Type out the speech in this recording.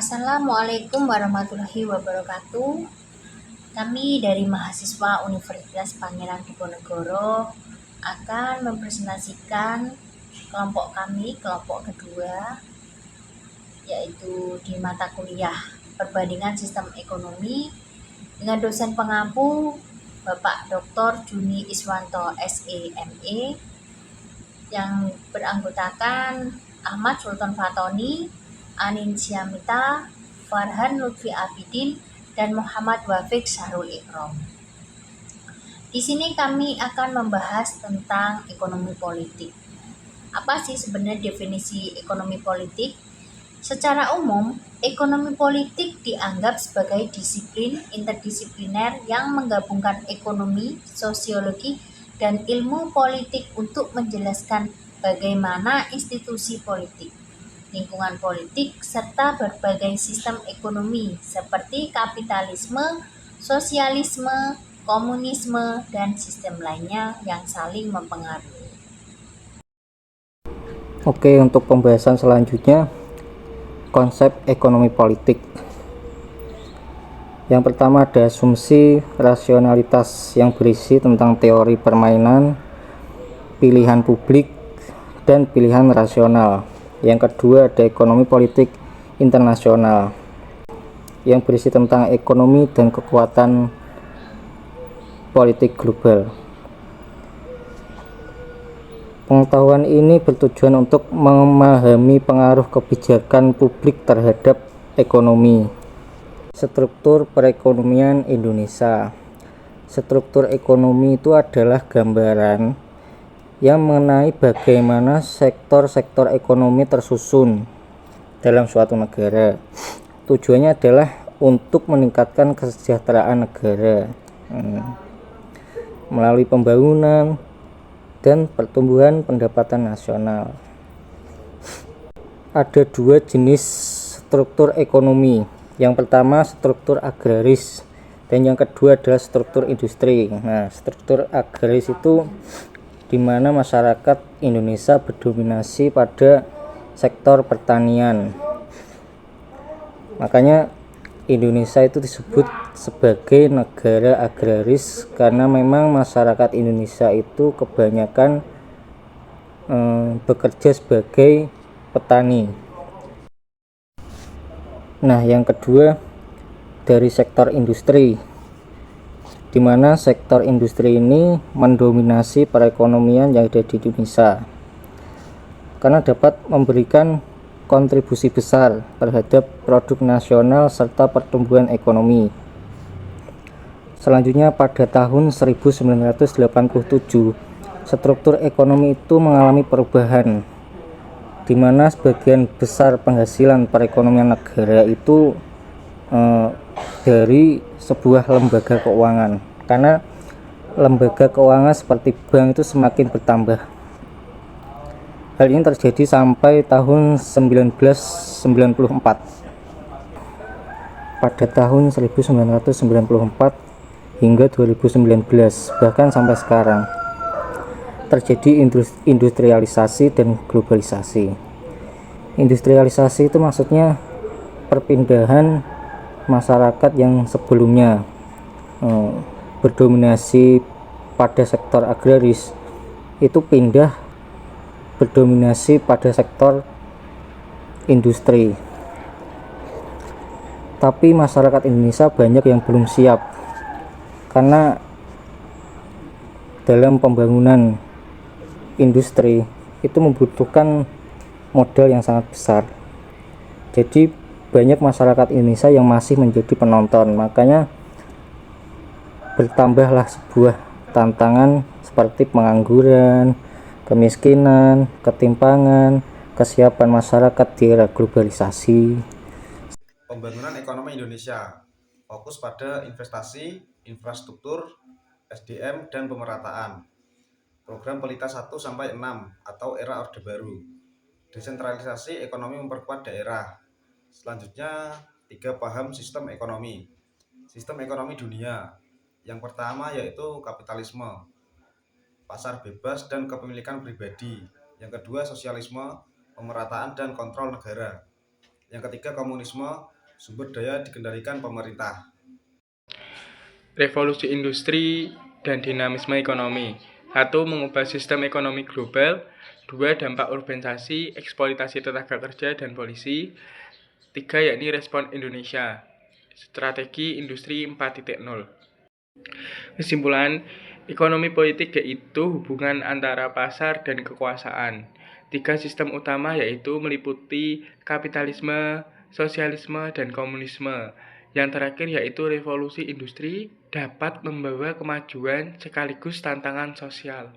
Assalamualaikum warahmatullahi wabarakatuh. Kami dari mahasiswa Universitas Pangeran Diponegoro akan mempresentasikan kelompok kami, kelompok kedua, yaitu di mata kuliah Perbandingan Sistem Ekonomi dengan dosen pengampu Bapak Dr. Juni Iswanto SEME yang beranggotakan Ahmad Sultan Fatoni, Anin Syamita, Farhan Lutfi Abidin, dan Muhammad Wafiq Syahrul Ikram. Di sini kami akan membahas tentang ekonomi politik. Apa sih sebenarnya definisi ekonomi politik? Secara umum, ekonomi politik dianggap sebagai disiplin interdisipliner yang menggabungkan ekonomi, sosiologi, dan ilmu politik untuk menjelaskan bagaimana institusi politik, lingkungan politik, serta berbagai sistem ekonomi seperti kapitalisme, sosialisme, komunisme, dan sistem lainnya yang saling mempengaruhi. Oke, untuk pembahasan selanjutnya, konsep ekonomi politik. Yang pertama ada asumsi rasionalitas yang berisi tentang teori permainan, pilihan publik, dan pilihan rasional. Yang kedua ada ekonomi politik internasional yang berisi tentang ekonomi dan kekuatan politik global. Pengetahuan ini bertujuan untuk memahami pengaruh kebijakan publik terhadap ekonomi. Struktur perekonomian Indonesia. Struktur ekonomi itu adalah gambaran yang mengenai bagaimana sektor-sektor ekonomi tersusun dalam suatu negara. Tujuannya adalah untuk meningkatkan kesejahteraan negara melalui pembangunan dan pertumbuhan pendapatan nasional. Ada dua jenis struktur ekonomi. Yang pertama struktur agraris dan yang kedua adalah struktur industri. Nah, struktur agraris itu di mana masyarakat Indonesia berdominasi pada sektor pertanian. Makanya Indonesia itu disebut sebagai negara agraris karena memang masyarakat Indonesia itu kebanyakan bekerja sebagai petani. Nah, yang kedua dari sektor industri, di mana sektor industri ini mendominasi perekonomian yang ada di Indonesia karena dapat memberikan kontribusi besar terhadap produk nasional serta pertumbuhan ekonomi. Selanjutnya pada tahun 1987 struktur ekonomi itu mengalami perubahan di mana sebagian besar penghasilan perekonomian negara itu dari sebuah lembaga keuangan, karena lembaga keuangan seperti bank itu semakin bertambah. Hal ini terjadi sampai tahun 1994. Pada tahun 1994 hingga 2019, bahkan sampai sekarang, terjadi industrialisasi dan globalisasi. Industrialisasi itu maksudnya perpindahan masyarakat yang sebelumnya berdominasi pada sektor agraris itu pindah berdominasi pada sektor industri. Tapi masyarakat Indonesia banyak yang belum siap karena dalam pembangunan industri itu membutuhkan modal yang sangat besar. Jadi banyak masyarakat Indonesia yang masih menjadi penonton. Makanya bertambahlah sebuah tantangan seperti pengangguran, kemiskinan, ketimpangan, kesiapan masyarakat di era globalisasi. Pembangunan ekonomi Indonesia fokus pada investasi, infrastruktur, SDM, dan pemerataan. Program Pelita 1-6 atau era Orde Baru. Desentralisasi ekonomi memperkuat daerah. Selanjutnya, 3 paham sistem ekonomi. Sistem ekonomi dunia. Yang pertama yaitu kapitalisme, pasar bebas dan kepemilikan pribadi. Yang kedua sosialisme, pemerataan dan kontrol negara. Yang ketiga komunisme, Sumber daya dikendalikan pemerintah. Revolusi industri dan dinamisme ekonomi. 1. Mengubah sistem ekonomi global. 2. Dampak urbanisasi, eksploitasi tenaga kerja, dan polisi. 3. Yakni respon Indonesia. Strategi Industri 4.0. Kesimpulan, ekonomi politik yaitu hubungan antara pasar dan kekuasaan. 3 sistem utama yaitu meliputi kapitalisme, sosialisme, dan komunisme. Yang terakhir yaitu revolusi industri dapat membawa kemajuan sekaligus tantangan sosial.